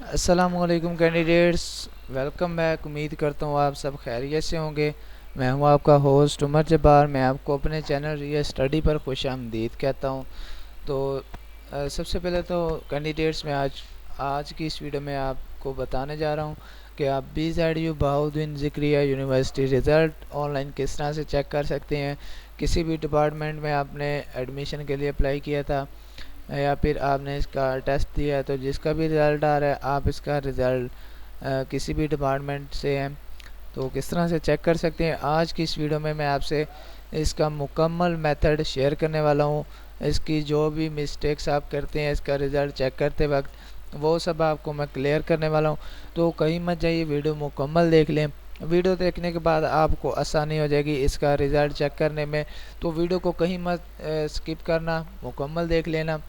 अस्सलामुअलैकुम candidates, welcome back. उम्मीद करता हूँ आप सब खैरियत से होंगे। मैं हूँ आपका होस्ट उमर जब्बार। मैं आपको अपने चैनल रिया स्टडी पर खुशामदीद कहता हूँ। तो सबसे पहले तो कैंडिडेट्स, मैं आज की इस वीडियो में आपको बताने जा रहा हूँ कि आप BZU Bahauddin Zakaria university result online किस तरह से चेक कर सकते हैं। किसी भी डिपार्टमेंट में आपने एडमिशन के लिए अप्लाई किया था या फिर आपने इसका टेस्ट दिया है, तो जिसका भी रिज़ल्ट आ रहा है आप इसका रिज़ल्ट किसी भी डिपार्टमेंट से है तो किस तरह से चेक कर सकते हैं। आज की इस वीडियो में मैं आपसे इसका मुकम्मल मेथड शेयर करने वाला हूँ। इसकी जो भी मिस्टेक्स आप करते हैं इसका रिज़ल्ट चेक करते वक्त, वो सब आपको मैं क्लियर करने वाला हूँ। तो कहीं मत जाइए, वीडियो मुकम्मल देख लें। वीडियो देखने के बाद आपको आसानी हो जाएगी इसका रिज़ल्ट चेक करने में। तो वीडियो को कहीं मत स्किप करना, मुकम्मल देख लेना।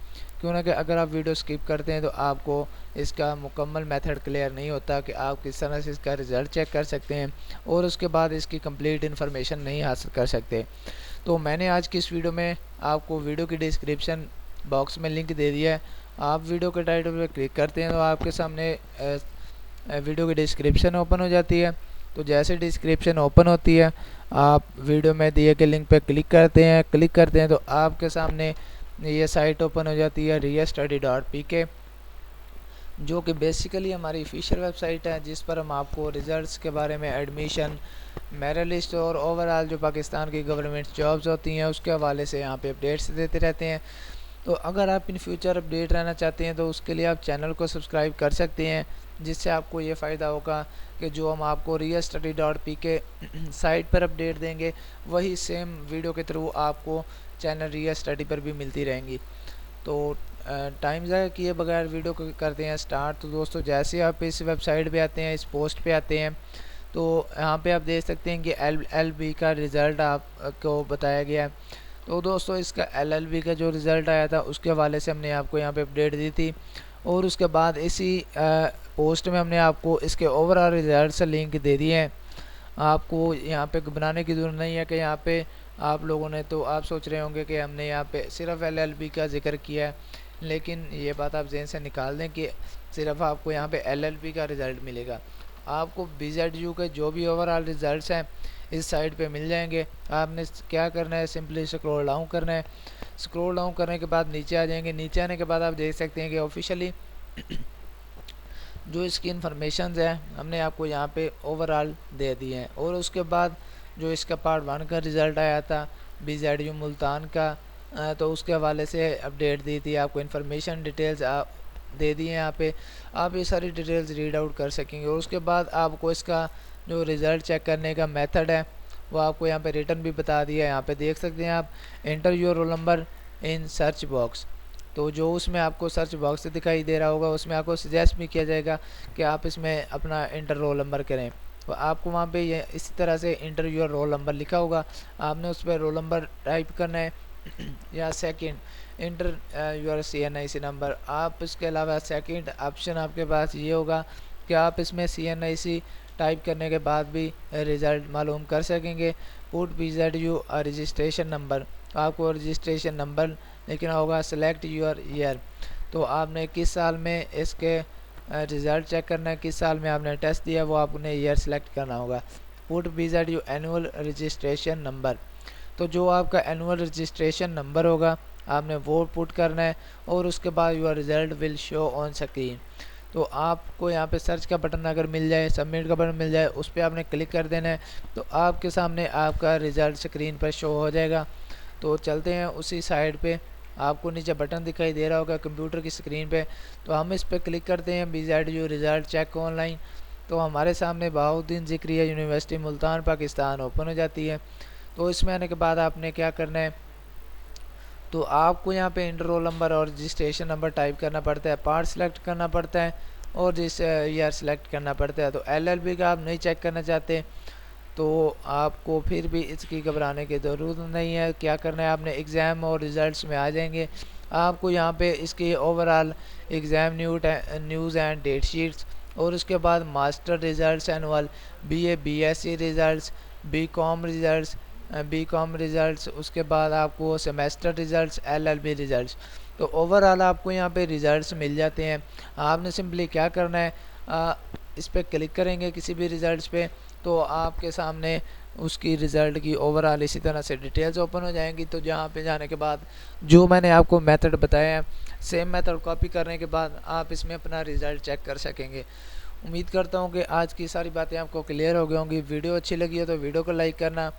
क्यों ना कि अगर आप वीडियो स्किप करते हैं तो आपको इसका मुकम्मल मेथड क्लियर नहीं होता कि आप किस तरह से इसका रिज़ल्ट चेक कर सकते हैं और उसके बाद इसकी कंप्लीट इन्फॉर्मेशन नहीं हासिल कर सकते। तो मैंने आज की इस वीडियो में आपको वीडियो की डिस्क्रिप्शन बॉक्स में लिंक दे दिया है। आप वीडियो के टाइटल पर क्लिक करते हैं तो आपके सामने वीडियो की डिस्क्रिप्शन ओपन हो जाती है। तो जैसे डिस्क्रिप्शन ओपन होती है, आप वीडियो में दिए गए लिंक पर क्लिक करते हैं तो आपके सामने ये साइट ओपन हो जाती है riyastudy.pk, जो कि बेसिकली हमारी ऑफिशियल वेबसाइट है, जिस पर हम आपको रिजल्ट्स के बारे में, एडमिशन, मेरिट लिस्ट और ओवरऑल जो पाकिस्तान की गवर्नमेंट जॉब्स होती हैं उसके हवाले से यहाँ पे अपडेट्स देते रहते हैं। तो अगर आप इन फ्यूचर अपडेट रहना चाहते हैं तो उसके लिए आप चैनल को सब्सक्राइब कर सकते हैं, जिससे आपको ये फ़ायदा होगा कि जो हम आपको riyastudy.pk साइट पर अपडेट देंगे वही सेम वीडियो के थ्रू आपको चैनल रिया स्टडी पर भी मिलती रहेंगी। तो टाइम ज़ाया किए बगैर वीडियो को करते हैं स्टार्ट। तो दोस्तों, जैसे आप इस वेबसाइट पे आते हैं, इस पोस्ट पे आते हैं, तो यहाँ पे आप देख सकते हैं कि LLB का रिज़ल्ट आपको बताया गया है। तो दोस्तों, इसका LLB का जो रिज़ल्ट आया था उसके हवाले से हमने आपको यहाँ पे अपडेट दी थी और उसके बाद इसी पोस्ट में हमने आपको इसके ओवरऑल रिज़ल्ट से लिंक दे दिए हैं। आपको यहाँ पे घबराने की ज़रूरत नहीं है कि यहाँ पे आप लोगों ने, तो आप सोच रहे होंगे कि हमने यहाँ पे सिर्फ LLB का जिक्र किया है, लेकिन ये बात आप जहन से निकाल दें कि सिर्फ आपको यहाँ पे LLB का रिज़ल्ट मिलेगा। आपको BZU के जो भी ओवरऑल रिज़ल्ट्स हैं इस साइट पे मिल जाएंगे। आपने क्या करना है, सिंपली स्क्रॉल डाउन करना है। स्क्रॉल डाउन करने के बाद नीचे आ जाएंगे। नीचे आने के बाद आप देख सकते हैं कि ऑफिशियली जो इसकी इन्फॉर्मेशन है हमने आपको यहाँ पे ओवरऑल दे दी हैं। और उसके बाद जो इसका पार्ट 1 का रिज़ल्ट आया था BZU मुल्तान का, तो उसके हवाले से अपडेट दी थी, आपको इन्फॉर्मेशन डिटेल्स दे दी हैं। यहाँ पे आप ये सारी डिटेल्स रीड आउट कर सकेंगे। और उसके बाद आपको इसका जो रिज़ल्ट चेक करने का मेथड है वो आपको यहाँ पे रिटर्न भी बता दिया है। यहाँ पे देख सकते हैं आप, enter your roll number in search box. तो जो उसमें आपको सर्च बॉक्स दिखाई दे रहा होगा उसमें आपको सजेस्ट भी किया जाएगा कि आप इसमें अपना इंटर रोल नंबर करें। तो आपको वहाँ पे ये इसी तरह से इंटर योर रोल नंबर लिखा होगा, आपने उस पर रोल नंबर टाइप करना है या second inter your CNIC number. आप इसके अलावा सेकंड ऑप्शन आपके पास ये होगा कि आप इसमें CNIC टाइप करने के बाद भी रिज़ल्ट मालूम कर सकेंगे। पुट BZU रजिस्ट्रेशन नंबर, आपको रजिस्ट्रेशन नंबर लिखना होगा। सेलेक्ट योर ईयर, तो आपने किस साल में इसके रिज़ल्ट चेक करना है, किस साल में आपने टेस्ट दिया वो आपने ईयर सेलेक्ट करना होगा। Put BZU annual registration number, तो जो आपका एनुअल रजिस्ट्रेशन नंबर होगा आपने वो पुट करना है। और उसके बाद your result will show on screen, तो आपको यहाँ पे सर्च का बटन अगर मिल जाए, सबमिट का बटन मिल जाए, उस पर आपने क्लिक कर देना है। तो आपके सामने आपका रिज़ल्ट स्क्रीन पर शो हो जाएगा। तो चलते हैं उसी साइड पे, आपको नीचे बटन दिखाई दे रहा होगा कंप्यूटर की स्क्रीन पे, तो हम इस पर क्लिक करते हैं BZU रिज़ल्ट चेक ऑनलाइन। तो हमारे सामने बहाउद्दीन ज़िक्रिया यूनिवर्सिटी मुल्तान पाकिस्तान ओपन हो जाती है। तो इसमें आने के बाद आपने क्या करना है, तो आपको यहाँ पे इंटर रोल नंबर और रजिस्ट्रेशन नंबर टाइप करना पड़ता है, पार्ट सेलेक्ट करना पड़ता है और जिस ईयर सेलेक्ट करना पड़ता है। तो LLB का आप नहीं चेक करना चाहते तो आपको फिर भी इसकी घबराने की ज़रूरत नहीं है। क्या करना है, आपने एग्ज़ाम और रिज़ल्ट्स में आ जाएंगे। आपको यहाँ पे इसकी overall exam news and date sheets और उसके बाद master results annual, BA BSc results, BCom results, उसके बाद आपको सेमेस्टर रिज़ल्ट्स, LLB रिज़ल्ट्स, तो ओवरऑल आपको यहाँ पे रिज़ल्ट्स मिल जाते हैं। आपने सिंपली क्या करना है, इस पर क्लिक करेंगे किसी भी रिज़ल्ट्स पे, तो आपके सामने उसकी रिज़ल्ट की ओवरऑल इसी तरह से डिटेल्स ओपन हो जाएंगी। तो जहाँ पे जाने के बाद जो मैंने आपको मेथड बताया है, सेम मेथड कॉपी करने के बाद आप इसमें अपना रिज़ल्ट चेक कर सकेंगे। उम्मीद करता हूँ कि आज की सारी बातें आपको क्लियर हो गई होंगी। वीडियो अच्छी लगी हो तो वीडियो को लाइक करना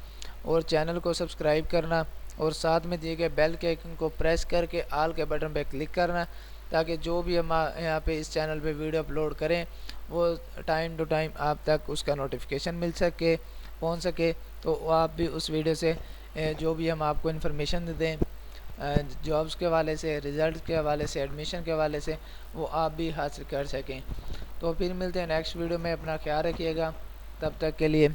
और चैनल को सब्सक्राइब करना और साथ में दिए गए बेल के आइकन को प्रेस करके ऑल के बटन पर क्लिक करना, ताकि जो भी हम यहाँ पे इस चैनल पे वीडियो अपलोड करें वो टाइम टू टाइम आप तक उसका नोटिफिकेशन मिल सके, पहुँच सके। तो आप भी उस वीडियो से जो भी हम आपको इन्फॉर्मेशन दें जॉब्स के हवाले से, रिज़ल्ट के हवाले से, एडमिशन के हवाले से, वो आप भी हासिल कर सकें। तो फिर मिलते हैं नेक्स्ट वीडियो में। अपना ख्याल रखिएगा, तब तक के लिए